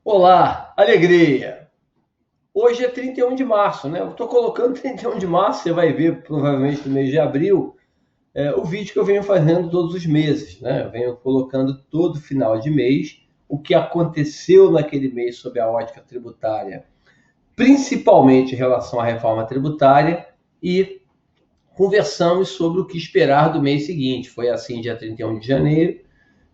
Olá, alegria! Hoje é 31 de março, né? Eu estou colocando 31 de março, você vai ver provavelmente no mês de abril, o vídeo que eu venho fazendo todos os meses, né? Eu venho colocando todo final de mês o que aconteceu naquele mês sob a ótica tributária, principalmente em relação à reforma tributária, e conversamos sobre o que esperar do mês seguinte. Foi assim dia 31 de janeiro,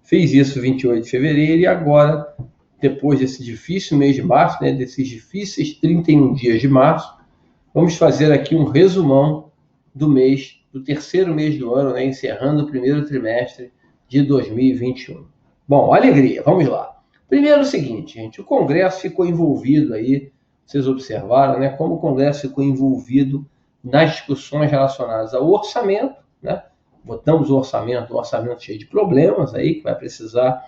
fiz isso 28 de fevereiro e agora, depois desse difícil mês de março, né, desses difíceis 31 dias de março, vamos fazer aqui um resumão do mês, do terceiro mês do ano, né, encerrando o primeiro trimestre de 2021. Bom, alegria, vamos lá. Primeiro o seguinte, gente, o Congresso ficou envolvido aí, vocês observaram, né, como o Congresso ficou envolvido nas discussões relacionadas ao orçamento, né? Votamos o orçamento cheio de problemas aí, que vai precisar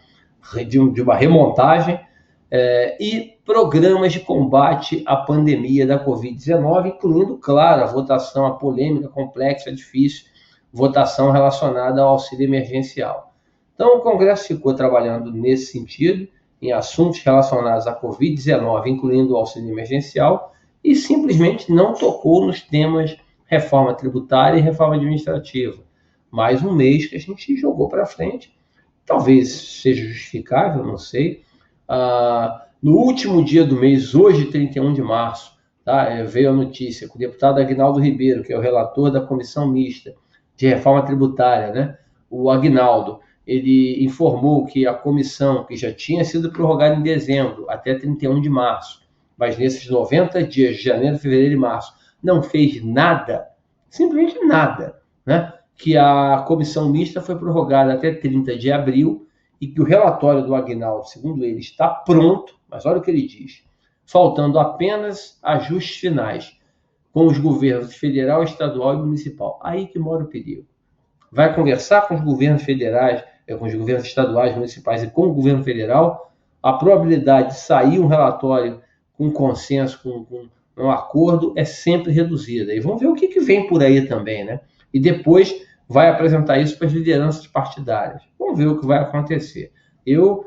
de uma remontagem, e programas de combate à pandemia da Covid-19, incluindo, claro, a votação, a polêmica, complexa, difícil, votação relacionada ao auxílio emergencial. Então, o Congresso ficou trabalhando nesse sentido, em assuntos relacionados à Covid-19, incluindo o auxílio emergencial, e simplesmente não tocou nos temas reforma tributária e reforma administrativa. Mais um mês que a gente jogou para frente, talvez seja justificável, não sei. No último dia do mês, hoje, 31 de março, tá, veio a notícia que o deputado Aguinaldo Ribeiro, que é o relator da comissão mista de reforma tributária, né, o Aguinaldo, ele informou que a comissão, que já tinha sido prorrogada em dezembro até 31 de março, mas nesses 90 dias de janeiro, fevereiro e março, não fez nada, simplesmente nada, né? Que a comissão mista foi prorrogada até 30 de abril e que o relatório do Aguinaldo, segundo ele, está pronto, mas olha o que ele diz, faltando apenas ajustes finais com os governos federal, estadual e municipal. Aí que mora o perigo. Vai conversar com os governos federais, com os governos estaduais, municipais e com o governo federal, a probabilidade de sair um relatório com consenso, com um acordo, é sempre reduzida. E vamos ver o que vem por aí também, né? E depois vai apresentar isso para as lideranças partidárias. Vamos ver o que vai acontecer. Eu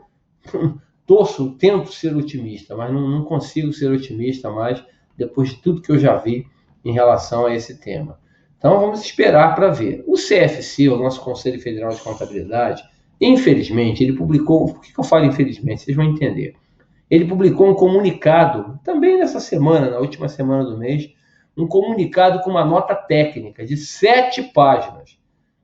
tento ser otimista, mas não consigo ser otimista mais depois de tudo que eu já vi em relação a esse tema. Então vamos esperar para ver. O CFC, o nosso Conselho Federal de Contabilidade, infelizmente, ele publicou... Por que eu falo infelizmente? Vocês vão entender. Ele publicou um comunicado, também nessa semana, na última semana do mês, um comunicado com uma nota técnica de 7 páginas.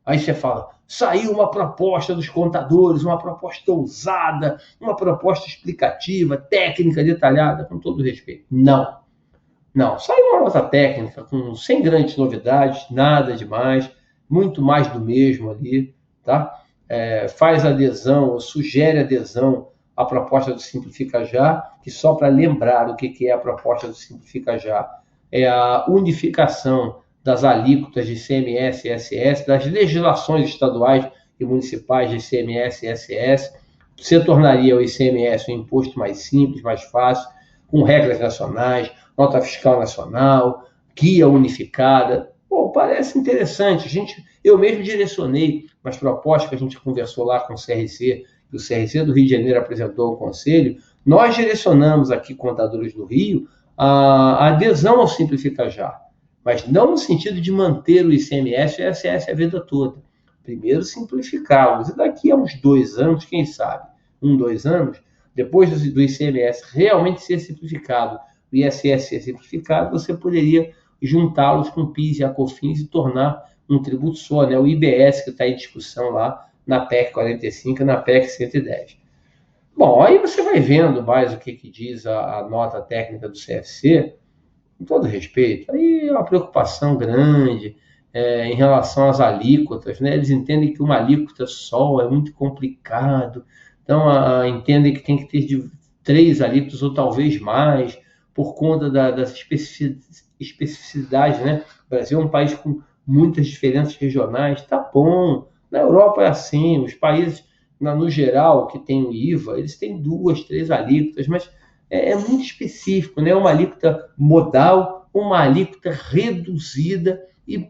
Aí você fala, saiu uma proposta dos contadores, uma proposta ousada, uma proposta explicativa, técnica, detalhada, com todo respeito. Não, saiu uma nota técnica sem grandes novidades, nada demais, muito mais do mesmo ali, tá? Faz adesão, ou sugere adesão à proposta do Simplifica Já, que só para lembrar o que é a proposta do Simplifica Já, é a unificação das alíquotas de ICMS e ISS, das legislações estaduais e municipais de ICMS e ISS, se tornaria o ICMS um imposto mais simples, mais fácil, com regras nacionais, nota fiscal nacional, guia unificada. Bom, parece interessante. Eu mesmo direcionei nas propostas que a gente conversou lá com o CRC, que o CRC do Rio de Janeiro apresentou ao Conselho, nós direcionamos aqui, contadores do Rio, a adesão ao Simplifica Já, mas não no sentido de manter o ICMS e o ISS a vida toda. Primeiro simplificá-los, e daqui a uns 2 anos, quem sabe, 2 anos, depois do ICMS realmente ser simplificado, o ISS ser simplificado, você poderia juntá-los com o PIS e a COFINS e tornar um tributo só, né? O IBS que está em discussão lá na PEC 45 e na PEC 110. Bom, aí você vai vendo mais o que diz a nota técnica do CFC, com todo respeito, aí é uma preocupação grande em relação às alíquotas, né? Eles entendem que uma alíquota só é muito complicado, então entendem que tem que ter 3 alíquotas ou talvez mais, por conta das especificidades, né? O Brasil é um país com muitas diferenças regionais, tá bom, na Europa é assim, os países, no geral, que tem o IVA, eles têm 2, 3 alíquotas, mas é muito específico, né? Uma alíquota modal, uma alíquota reduzida, e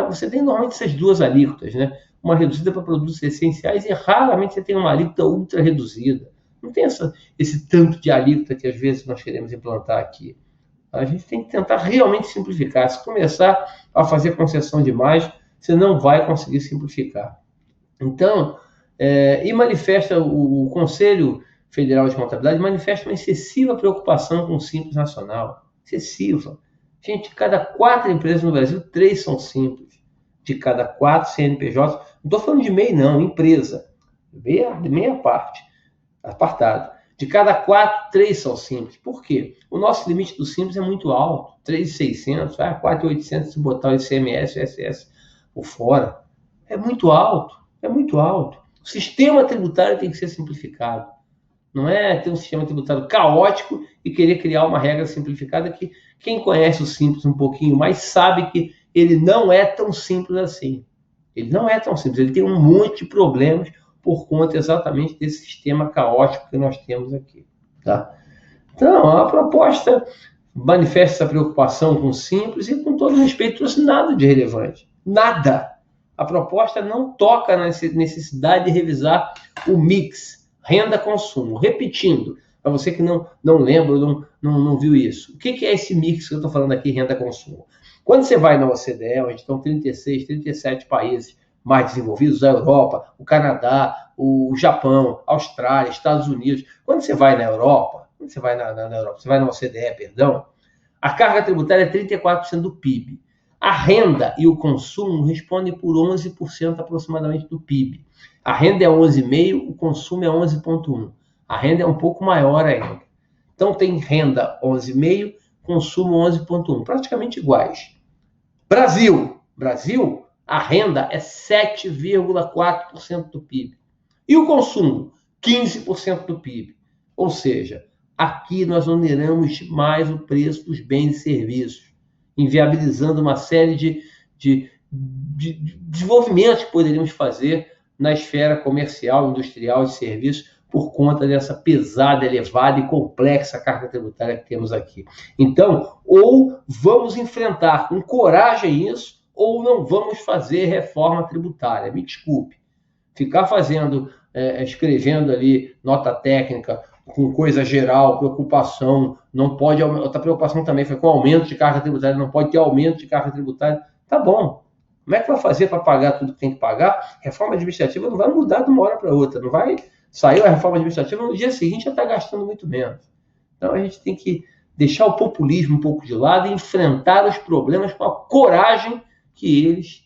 você tem normalmente essas 2 alíquotas, né? Uma reduzida para produtos essenciais e raramente você tem uma alíquota ultra reduzida. Não tem esse tanto de alíquota que às vezes nós queremos implantar aqui. A gente tem que tentar realmente simplificar. Se começar a fazer concessão demais, você não vai conseguir simplificar. Então, e manifesta o Conselho Federal de Contabilidade manifesta uma excessiva preocupação com o Simples Nacional. Excessiva. Gente, de cada 4 empresas no Brasil, 3 são simples. De cada 4 CNPJs, não estou falando de MEI não, empresa. Meia parte, apartado. De cada 4, 3 são simples. Por quê? O nosso limite do simples é muito alto. 3.600, 4.800 se botar o ICMS e o ISS por fora. É muito alto, é muito alto. O sistema tributário tem que ser simplificado. Não é ter um sistema tributário caótico e querer criar uma regra simplificada que quem conhece o simples um pouquinho mais sabe que ele não é tão simples assim. Ele não é tão simples, ele tem um monte de problemas por conta exatamente desse sistema caótico que nós temos aqui. Tá? Então, a proposta manifesta essa preocupação com o simples e, com todo respeito, trouxe nada de relevante. Nada. A proposta não toca na necessidade de revisar o mix renda-consumo. Repetindo, para você que não lembra, não viu isso. O que é esse mix que eu estou falando aqui, renda-consumo? Quando você vai na OCDE, onde estão 36, 37 países mais desenvolvidos, a Europa, o Canadá, o Japão, a Austrália, Estados Unidos. Quando você vai na Europa, você vai na OCDE, perdão, a carga tributária é 34% do PIB. A renda e o consumo respondem por 11% aproximadamente do PIB. A renda é 11,5%, o consumo é 11,1%. A renda é um pouco maior ainda. Então tem renda 11,5%, consumo 11,1%, praticamente iguais. Brasil, a renda é 7,4% do PIB. E o consumo, 15% do PIB. Ou seja, aqui nós oneramos mais o preço dos bens e serviços, inviabilizando uma série de desenvolvimentos que poderíamos fazer na esfera comercial, industrial e de serviços por conta dessa pesada, elevada e complexa carga tributária que temos aqui. Então, ou vamos enfrentar com coragem isso, ou não vamos fazer reforma tributária. Me desculpe. Ficar escrevendo ali nota técnica com coisa geral, preocupação, não pode, outra preocupação também foi com aumento de carga tributária, não pode ter aumento de carga tributária. Tá bom. Como é que vai fazer para pagar tudo que tem que pagar? Reforma administrativa não vai mudar de uma hora para outra, não vai sair a reforma administrativa, no dia seguinte já está gastando muito menos. Então a gente tem que deixar o populismo um pouco de lado e enfrentar os problemas com a coragem que eles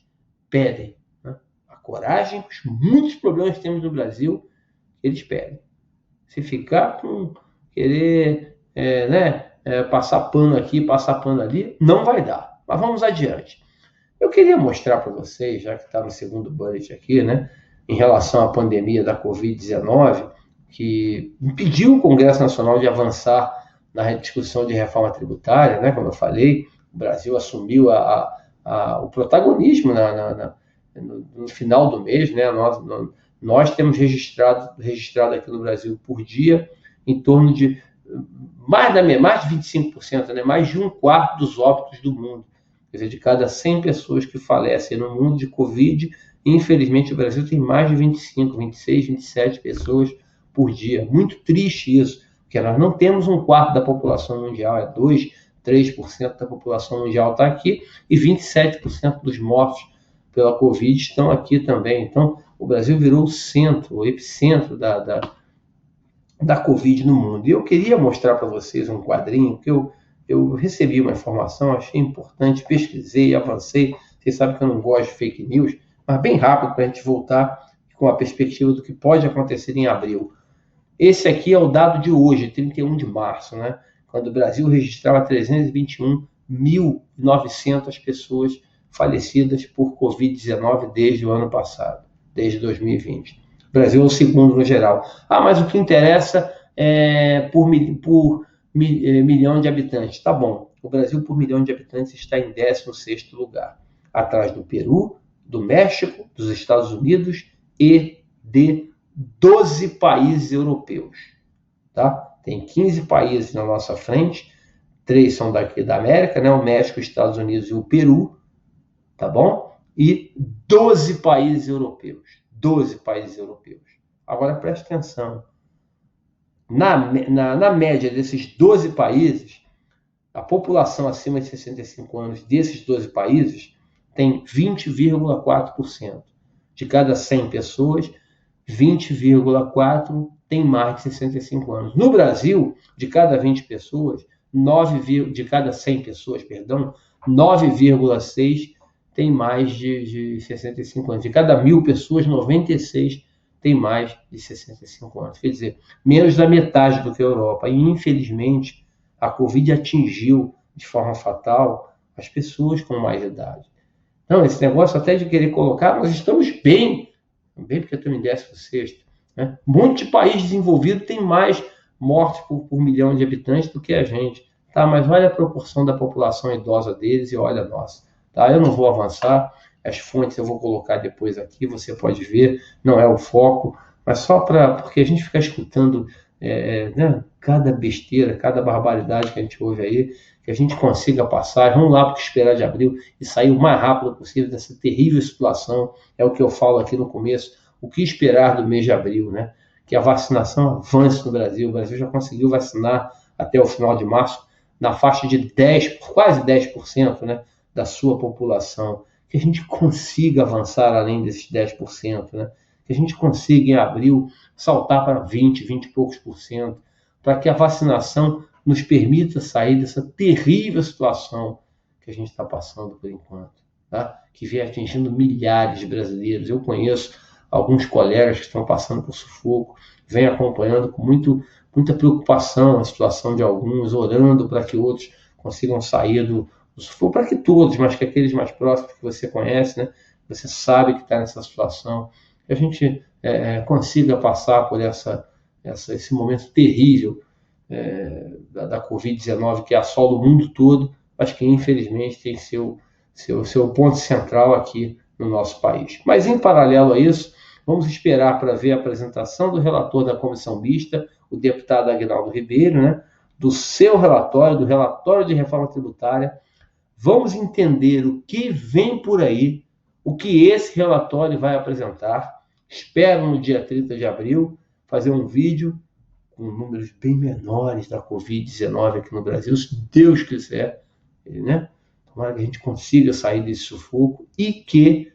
pedem. Né? A coragem, os muitos problemas que temos no Brasil, eles pedem. Se ficar com querer passar pano aqui, passar pano ali, não vai dar. Mas vamos adiante. Eu queria mostrar para vocês, já que está no segundo bullet aqui, né, em relação à pandemia da Covid-19, que impediu o Congresso Nacional de avançar na discussão de reforma tributária, né, como eu falei, o Brasil assumiu o protagonismo no final do mês, né, nós temos registrado aqui no Brasil por dia em torno de mais de 25%, né, mais de 1/4 dos óbitos do mundo. Quer dizer, de cada 100 pessoas que falecem no mundo de Covid, infelizmente o Brasil tem mais de 25, 26, 27 pessoas por dia. Muito triste isso, porque nós não temos 1/4 da população mundial, é 2, 3% da população mundial está aqui e 27% dos mortos pela Covid estão aqui também. Então, o Brasil virou o epicentro da Covid no mundo. E eu queria mostrar para vocês um quadrinho que eu recebi uma informação, achei importante, pesquisei, avancei. Vocês sabem que eu não gosto de fake news, mas bem rápido para a gente voltar com a perspectiva do que pode acontecer em abril. Esse aqui é o dado de hoje, 31 de março, né? Quando o Brasil registrava 321.900 pessoas falecidas por Covid-19 desde o ano passado, desde 2020. O Brasil é o segundo no geral. Mas o que interessa é por milhão de habitantes. Tá bom, o Brasil por milhão de habitantes está em 16º lugar, atrás do Peru, do México, dos Estados Unidos e de 12 países europeus. Tá? Tem 15 países na nossa frente, 3 são daqui da América, né? O México, os Estados Unidos e o Peru, tá bom? E 12 países europeus. 12 países europeus. Agora preste atenção. na média desses 12 países, a população acima de 65 anos desses 12 países tem 20,4%. De cada 100 pessoas, 20,4 tem mais de 65 anos. No Brasil, de cada 20 pessoas, de cada 100 pessoas, 9,6 tem mais de 65 anos. De cada 1.000 pessoas, 96 tem mais de 65 anos. Quer dizer, menos da metade do que a Europa. E, infelizmente, a Covid atingiu de forma fatal as pessoas com mais idade. Então, esse negócio até de querer colocar, nós estamos bem porque estamos em 16º. Né? Um monte de país desenvolvido tem mais mortes por milhão de habitantes do que a gente. Tá? Mas olha a proporção da população idosa deles e olha a nossa. Tá? Eu não vou avançar, as fontes eu vou colocar depois aqui, você pode ver, não é o foco, mas só porque a gente fica escutando né, cada besteira, cada barbaridade que a gente ouve aí, que a gente consiga passar, vamos lá para o que esperar de abril e sair o mais rápido possível dessa terrível situação, é o que eu falo aqui no começo, o que esperar do mês de abril, né? Que a vacinação avance no Brasil, o Brasil já conseguiu vacinar até o final de março na faixa de quase 10%, né, da sua população, que a gente consiga avançar além desses 10%, né? Que a gente consiga em abril saltar para 20 e poucos por cento, para que a vacinação nos permita sair dessa terrível situação que a gente está passando por enquanto, tá? Que vem atingindo milhares de brasileiros. Eu conheço alguns colegas que estão passando por sufoco, vem acompanhando com muita preocupação a situação de alguns, orando para que outros consigam sair do sufoco, para que todos, mas que aqueles mais próximos que você conhece, né, você sabe que está nessa situação, que a gente consiga passar por esse momento terrível da Covid-19 que assola o mundo todo, mas que infelizmente tem seu ponto central aqui no nosso país. Mas em paralelo a isso, vamos esperar para ver a apresentação do relator da comissão mista, o deputado Aguinaldo Ribeiro, né, do seu relatório, do relatório de reforma tributária. Vamos entender o que vem por aí, o que esse relatório vai apresentar. Espero no dia 30 de abril fazer um vídeo com números bem menores da Covid-19 aqui no Brasil, se Deus quiser, né? Tomara que a gente consiga sair desse sufoco e que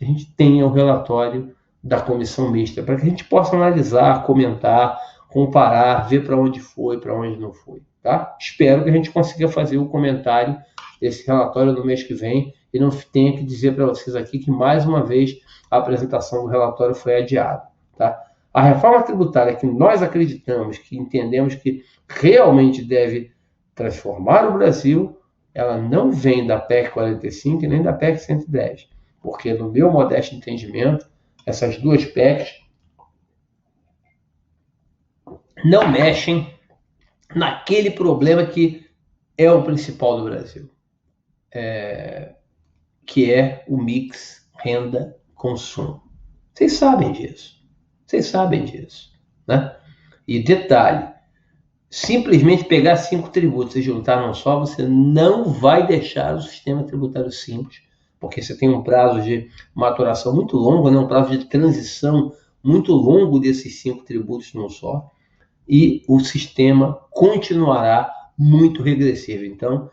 a gente tenha o relatório da comissão mista, para que a gente possa analisar, comentar, comparar, ver para onde foi, para onde não foi. Tá? Espero que a gente consiga fazer o comentário desse relatório no mês que vem e não tenha que dizer para vocês aqui que, mais uma vez, a apresentação do relatório foi adiada. Tá? A reforma tributária que nós acreditamos, que entendemos que realmente deve transformar o Brasil, ela não vem da PEC 45 e nem da PEC 110, porque, no meu modesto entendimento, essas duas PECs não mexem naquele problema que é o principal do Brasil, que é o mix renda-consumo. Vocês sabem disso, né? E detalhe, simplesmente pegar 5 tributos e juntar num só, você não vai deixar o sistema tributário simples, porque você tem um prazo de maturação muito longo, né? Um prazo de transição muito longo desses 5 tributos num só, e o sistema continuará muito regressivo. Então,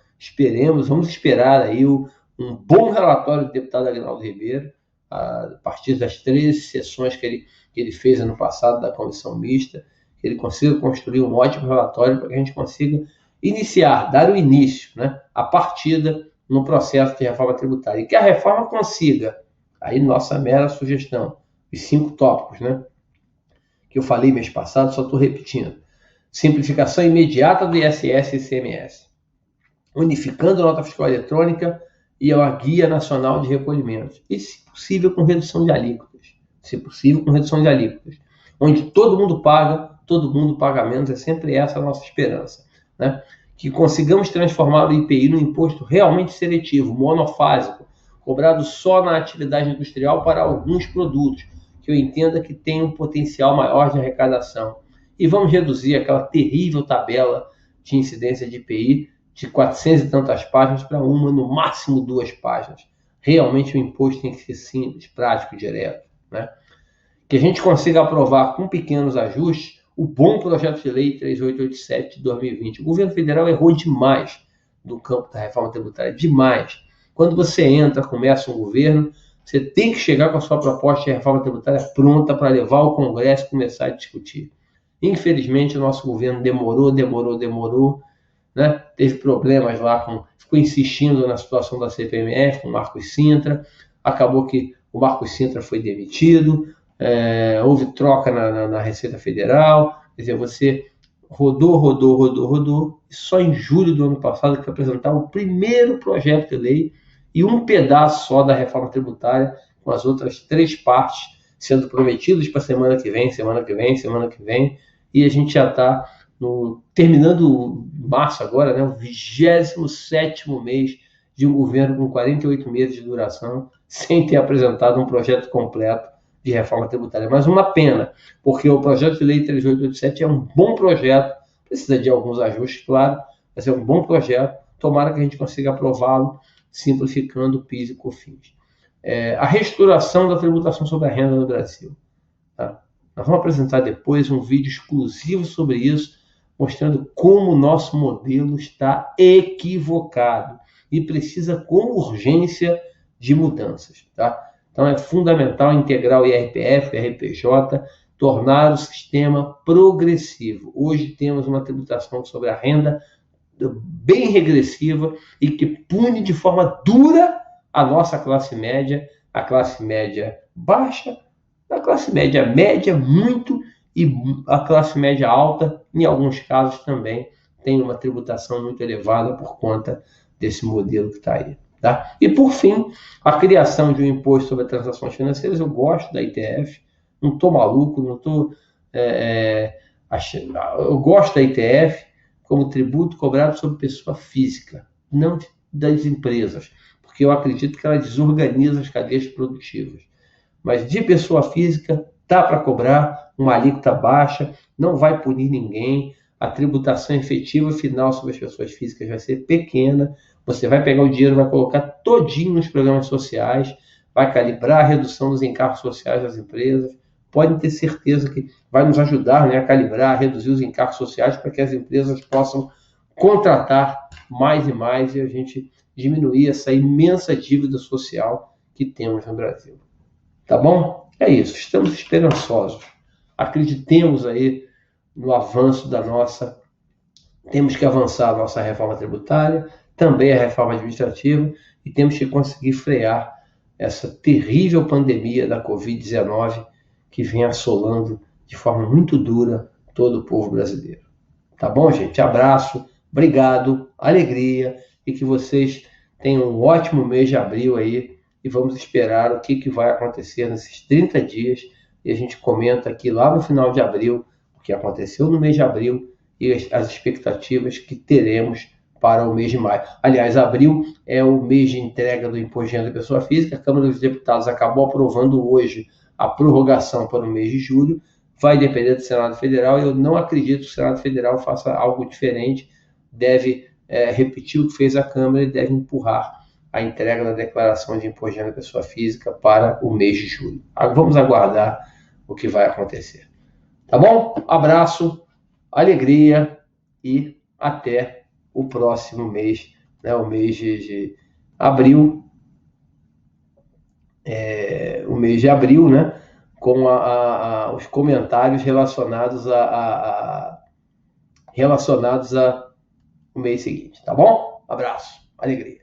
vamos esperar aí um bom relatório do deputado Aguinaldo Ribeiro, a partir das 13 sessões que ele fez ano passado da comissão mista, que ele consiga construir um ótimo relatório para que a gente consiga dar o início, né, a partida no processo de reforma tributária. E que a reforma consiga, aí nossa mera sugestão, os 5 tópicos, né, que eu falei mês passado, só estou repetindo. Simplificação imediata do ISS e ICMS, unificando a nota fiscal eletrônica e a guia nacional de recolhimentos, e, se possível, com redução de alíquotas. Onde todo mundo paga menos, é sempre essa a nossa esperança, né? Que consigamos transformar o IPI num imposto realmente seletivo, monofásico, cobrado só na atividade industrial para alguns produtos, que eu entenda que tem um potencial maior de arrecadação. E vamos reduzir aquela terrível tabela de incidência de IPI de 400 e tantas páginas para uma, no máximo 2 páginas. Realmente o imposto tem que ser simples, prático e direto, né? Que a gente consiga aprovar com pequenos ajustes o bom projeto de lei 3887 de 2020. O governo federal errou demais no campo da reforma tributária, demais. Quando você entra, começa um governo, você tem que chegar com a sua proposta de reforma tributária pronta para levar ao Congresso e começar a discutir. Infelizmente, o nosso governo demorou, né? Teve problemas lá, ficou insistindo na situação da CPMF, com o Marcos Cintra, acabou que o Marcos Cintra foi demitido, houve troca na Receita Federal, quer dizer, você rodou, e só em julho do ano passado que foi apresentar o primeiro projeto de lei e um pedaço só da reforma tributária, com as outras 3 partes sendo prometidas para semana que vem, e a gente já está terminando março agora, né, o 27º mês de um governo com 48 meses de duração, sem ter apresentado um projeto completo de reforma tributária. Mas uma pena, porque o projeto de lei 3887 é um bom projeto, precisa de alguns ajustes, claro, mas é um bom projeto, tomara que a gente consiga aprová-lo, simplificando o PIS e COFINS. A reestruturação da tributação sobre a renda no Brasil. Tá? Nós vamos apresentar depois um vídeo exclusivo sobre isso, mostrando como o nosso modelo está equivocado e precisa com urgência de mudanças. Tá? Então é fundamental integrar o IRPF, o RPJ, tornar o sistema progressivo. Hoje temos uma tributação sobre a renda bem regressiva e que pune de forma dura a nossa classe média, a classe média baixa, a classe média média muito e a classe média alta, em alguns casos também, tem uma tributação muito elevada por conta desse modelo que está aí. Tá? E, por fim, a criação de um imposto sobre transações financeiras. Eu gosto da ITF, não estou maluco, não estou achando. Eu gosto da ITF como tributo cobrado sobre pessoa física, não das empresas, porque eu acredito que ela desorganiza as cadeias produtivas. Mas de pessoa física, dá para cobrar uma alíquota baixa, não vai punir ninguém, a tributação efetiva final sobre as pessoas físicas vai ser pequena, você vai pegar o dinheiro, vai colocar todinho nos programas sociais, vai calibrar a redução dos encargos sociais das empresas, podem ter certeza que vai nos ajudar, né, a calibrar, a reduzir os encargos sociais para que as empresas possam contratar mais e mais e a gente diminuir essa imensa dívida social que temos no Brasil. Tá bom? É isso, estamos esperançosos. Acreditemos aí no avanço temos que avançar a nossa reforma tributária, também a reforma administrativa, e temos que conseguir frear essa terrível pandemia da Covid-19 que vem assolando de forma muito dura todo o povo brasileiro. Tá bom, gente? Abraço, obrigado, alegria, e que vocês tenham um ótimo mês de abril aí, e vamos esperar o que vai acontecer nesses 30 dias, e a gente comenta aqui lá no final de abril o que aconteceu no mês de abril e as expectativas que teremos para o mês de maio. Aliás, abril é o mês de entrega do imposto de renda da pessoa física, a Câmara dos Deputados acabou aprovando hoje a prorrogação para o mês de julho, vai depender do Senado Federal, e eu não acredito que o Senado Federal faça algo diferente, deve repetir o que fez a Câmara e deve empurrar a entrega da declaração de imposto de renda da pessoa física para o mês de julho. Vamos aguardar o que vai acontecer. Tá bom? Abraço, alegria e até o próximo mês, né? O mês de abril, o mês de abril, né? Com os comentários relacionados ao mês seguinte, tá bom? Abraço, alegria.